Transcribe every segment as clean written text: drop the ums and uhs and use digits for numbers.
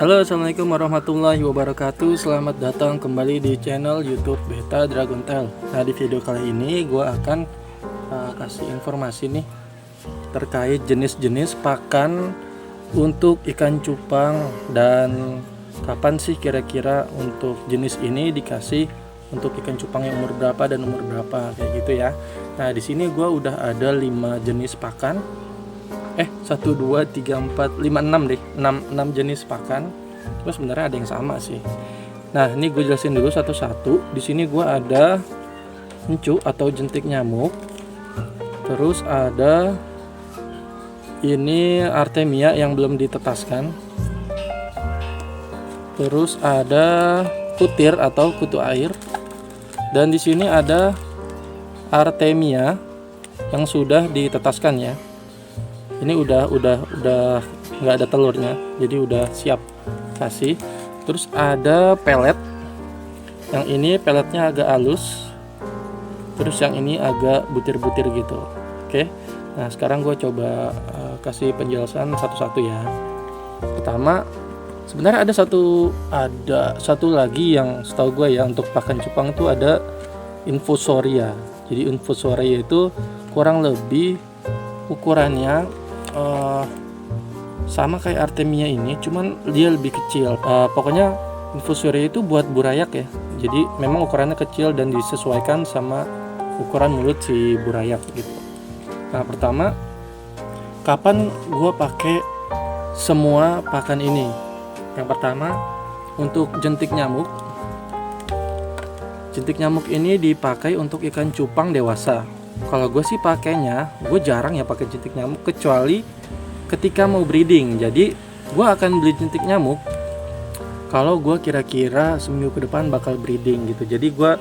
Halo, assalamualaikum warahmatullahi wabarakatuh. Selamat datang kembali di channel YouTube Beta Dragon Tail. Nah, di video kali ini gue akan kasih informasi nih terkait jenis-jenis pakan untuk ikan cupang dan kapan sih kira-kira untuk jenis ini dikasih untuk ikan cupang yang umur berapa dan umur berapa kayak gitu ya. Nah, di sini gue udah ada 5 jenis pakan. 1, 2, 3, 4, 5, 6 deh 6 jenis pakan. Terus sebenarnya ada yang sama sih. Nah, ini gue jelasin dulu satu-satu. Di sini gue ada encu atau jentik nyamuk. Terus ada ini Artemia yang belum ditetaskan. Terus ada kutir atau kutu air. Dan di sini ada Artemia yang sudah ditetaskan ya. Ini udah nggak ada telurnya, jadi udah siap kasih. Terus ada pelet, yang ini peletnya agak halus, terus yang ini agak butir-butir gitu. Oke, nah sekarang gue coba kasih penjelasan satu-satu ya. Pertama, sebenarnya ada satu lagi yang setahu gue ya, untuk pakan cupang itu ada Infusoria. Jadi Infusoria itu kurang lebih ukurannya sama kayak Artemia ini, cuman dia lebih kecil. Pokoknya Infusoria itu buat burayak ya. Jadi memang ukurannya kecil dan disesuaikan sama ukuran mulut si burayak gitu. Nah, pertama, kapan gue pakai semua pakan ini? Yang pertama, untuk jentik nyamuk. Jentik nyamuk ini dipakai untuk ikan cupang dewasa. Kalau gue sih pakainya, gue jarang ya pakai jentik nyamuk kecuali ketika mau breeding. Jadi gue akan beli jentik nyamuk kalau gue kira-kira seminggu ke depan bakal breeding gitu. Jadi gue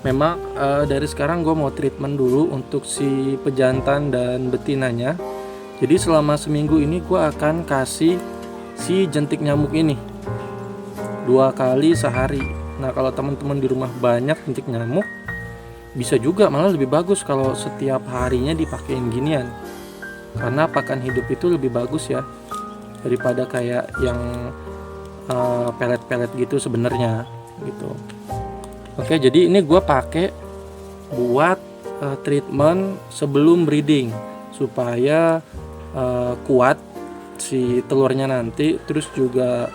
memang dari sekarang gue mau treatment dulu untuk si pejantan dan betinanya. Jadi selama seminggu ini gue akan kasih si jentik nyamuk ini 2 kali sehari. Nah, kalau teman-teman di rumah banyak jentik nyamuk, bisa juga malah lebih bagus kalau setiap harinya dipakein ginian, karena pakan hidup itu lebih bagus ya daripada kayak yang pelet-pelet gitu sebenarnya gitu. Oke, jadi ini gue pakai buat treatment sebelum breeding supaya kuat si telurnya nanti, terus juga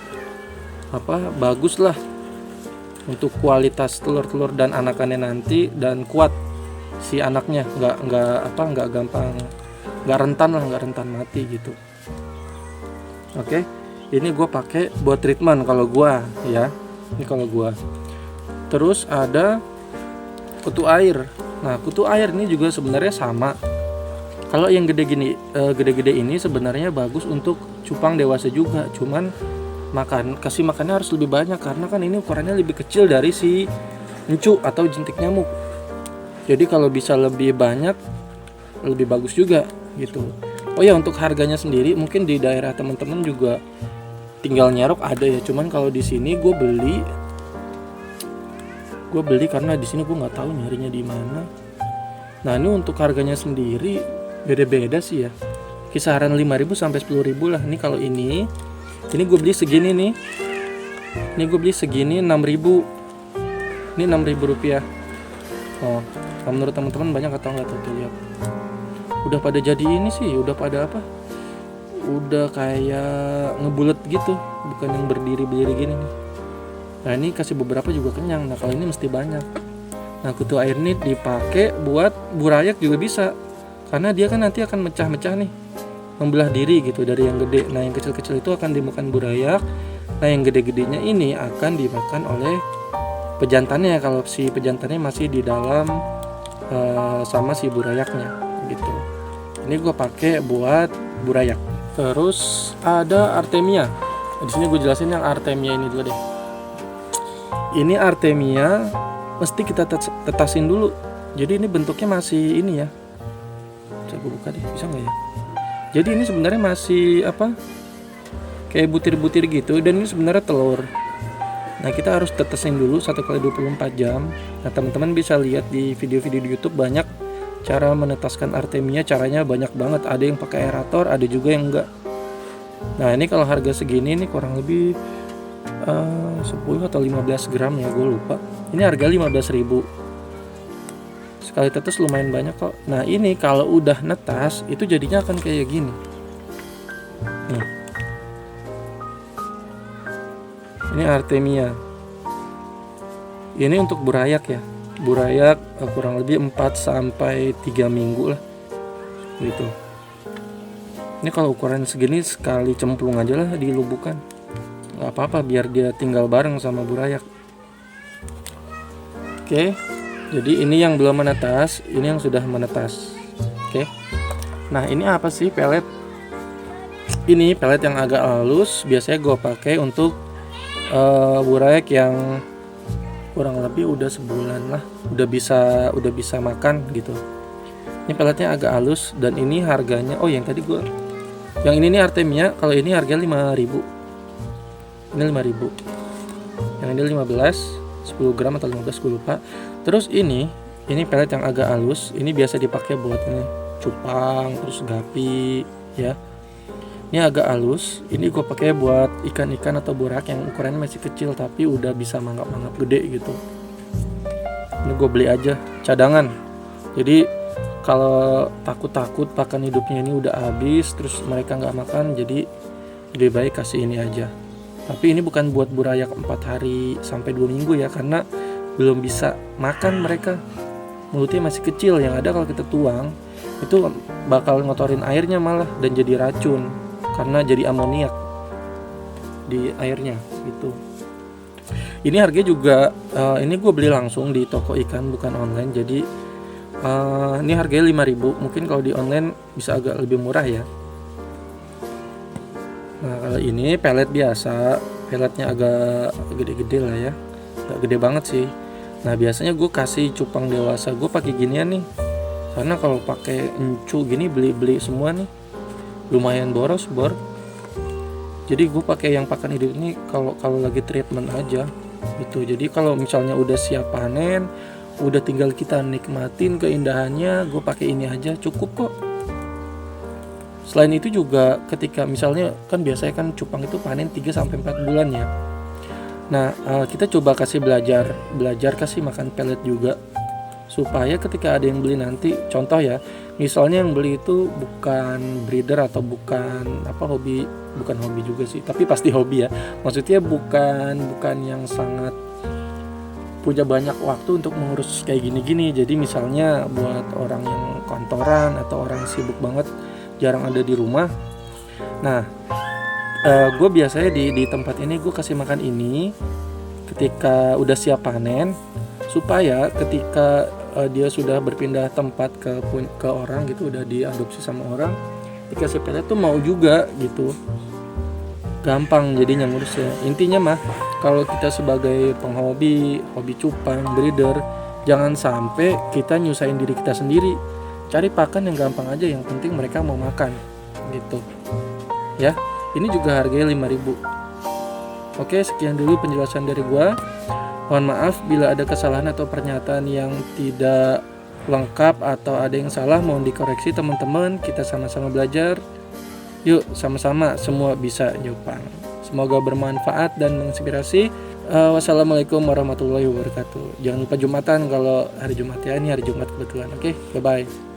bagus lah untuk kualitas telur-telur dan anakannya nanti, dan kuat si anaknya, nggak gampang, nggak rentan mati gitu. Oke, ini gue pakai buat treatment kalau gue ya. Ini kalau gue. Terus ada kutu air. Nah, kutu air ini juga sebenarnya sama. Kalau yang gede-gede ini sebenarnya bagus untuk cupang dewasa juga, cuman kasih makannya harus lebih banyak karena kan ini ukurannya lebih kecil dari si encu atau jentik nyamuk. Jadi kalau bisa lebih banyak lebih bagus juga gitu. Oh ya, untuk harganya sendiri mungkin di daerah teman-teman juga tinggal nyerok ada ya. Cuman kalau di sini gue beli karena di sini gue nggak tahu nyarinya di mana. Nah, ini untuk harganya sendiri beda-beda sih ya. Kisaran 5.000 sampai 10.000 lah. Ini kalau ini gue beli segini nih. Ini gue beli segini 6.000. Ini 6.000 rupiah. Oh, menurut teman-teman banyak atau nggak tuh lihat? Udah pada jadi ini sih, udah pada udah kayak ngebulet gitu, bukan yang berdiri-berdiri gini nih. Nah, ini kasih beberapa juga kenyang. Nah, kalau ini mesti banyak. Nah, kutu air ini dipakai buat burayak juga bisa, karena dia kan nanti akan mecah-mecah nih, membelah diri gitu dari yang gede. Nah, yang kecil-kecil itu akan dimakan burayak. Nah, yang gede-gedenya ini akan dimakan oleh pejantannya kalau si pejantannya masih di dalam sama si burayaknya gitu. Ini gue pakai buat burayak. Terus ada Artemia. Di sini gue jelasin yang Artemia ini dulu deh. Ini Artemia mesti kita tetasin dulu. Jadi ini bentuknya masih ini ya. Coba gue buka deh, bisa nggak ya? Jadi ini sebenarnya masih kayak butir-butir gitu, dan ini sebenarnya telur. Nah, kita harus tetesin dulu 1 kali 24 jam. Nah, teman-teman bisa lihat di video-video di YouTube banyak cara menetaskan Artemia, caranya banyak banget. Ada yang pakai aerator, ada juga yang enggak. Nah, ini kalau harga segini ini kurang lebih 10 atau 15 gram ya, gue lupa. Ini harga 15.000. Sekali tetes lumayan banyak kok. Nah ini kalau udah netas itu jadinya akan kayak gini nih. Ini Artemia. Ini untuk burayak ya. Burayak kurang lebih 4 sampai 3 minggu lah gitu. Ini kalau ukuran segini sekali cemplung aja lah dilubukan, nggak apa-apa biar dia tinggal bareng sama burayak. Oke, jadi ini yang belum menetas, ini yang sudah menetas. Oke, nah ini apa sih pelet? Ini pelet yang agak halus, biasanya gue pakai untuk burayak yang kurang lebih udah sebulan lah, udah bisa makan gitu. Ini peletnya agak halus dan ini harganya, yang ini nih Artemia, kalau ini harga 5.000. Ini 5.000. Yang ini 15, 10 gram atau 15 gue lupa. Terus ini pelet yang agak halus, ini biasa dipakai buat ini cupang, terus gapi ya. Ini agak halus, ini gue pakai buat ikan-ikan atau burak yang ukurannya masih kecil tapi udah bisa mangap-mangap gede gitu. Ini gue beli aja cadangan. Jadi kalau takut pakan hidupnya ini udah habis terus mereka nggak makan, jadi lebih baik kasih ini aja. Tapi ini bukan buat burayak 4 hari sampai 2 minggu ya, karena belum bisa makan mereka, mulutnya masih kecil. Yang ada kalau kita tuang itu bakal ngotorin airnya malah dan jadi racun karena jadi amoniak di airnya gitu. Ini harga juga ini gue beli langsung di toko ikan, bukan online. Jadi ini harganya 5.000. Mungkin kalau di online bisa agak lebih murah ya. Nah kalau ini pelet biasa, peletnya agak gede-gede lah ya, agak gede banget sih. Nah biasanya gue kasih cupang dewasa gue pakai ginian nih, karena kalau pakai encu gini beli semua nih lumayan boros bor. Jadi gue pakai yang pakan hidup ini kalau lagi treatment aja gitu. Jadi kalau misalnya udah siap panen, udah tinggal kita nikmatin keindahannya, gue pakai ini aja cukup kok. Selain itu juga ketika misalnya kan biasanya kan cupang itu panen 3 sampai 4 bulan ya. Nah, kita coba kasih belajar kasih makan pelet juga supaya ketika ada yang beli nanti, contoh ya, misalnya yang beli itu bukan breeder atau bukan hobi juga sih, tapi pasti hobi ya. Maksudnya bukan yang sangat punya banyak waktu untuk mengurus kayak gini-gini. Jadi misalnya buat orang yang kantoran atau orang sibuk banget jarang ada di rumah. Nah gue biasanya di tempat ini gue kasih makan ini ketika udah siap panen, supaya ketika dia sudah berpindah tempat ke orang gitu, udah diadopsi sama orang, dikasih pelet tuh mau juga gitu, gampang jadinya ngurusnya. Intinya mah kalau kita sebagai penghobi, hobi cupang, breeder, jangan sampai kita nyusahin diri kita sendiri. Cari pakan yang gampang aja, yang penting mereka mau makan gitu ya. Ini juga harganya 5.000. Oke, sekian dulu penjelasan dari gua. Mohon maaf bila ada kesalahan atau pernyataan yang tidak lengkap atau ada yang salah, mohon dikoreksi teman-teman. Kita sama-sama belajar. Yuk sama-sama semua bisa nyupang. Semoga bermanfaat dan menginspirasi. Wassalamualaikum warahmatullahi wabarakatuh. Jangan lupa Jumatan kalau hari Jumat ya. Ini hari Jumat kebetulan. Oke, bye-bye.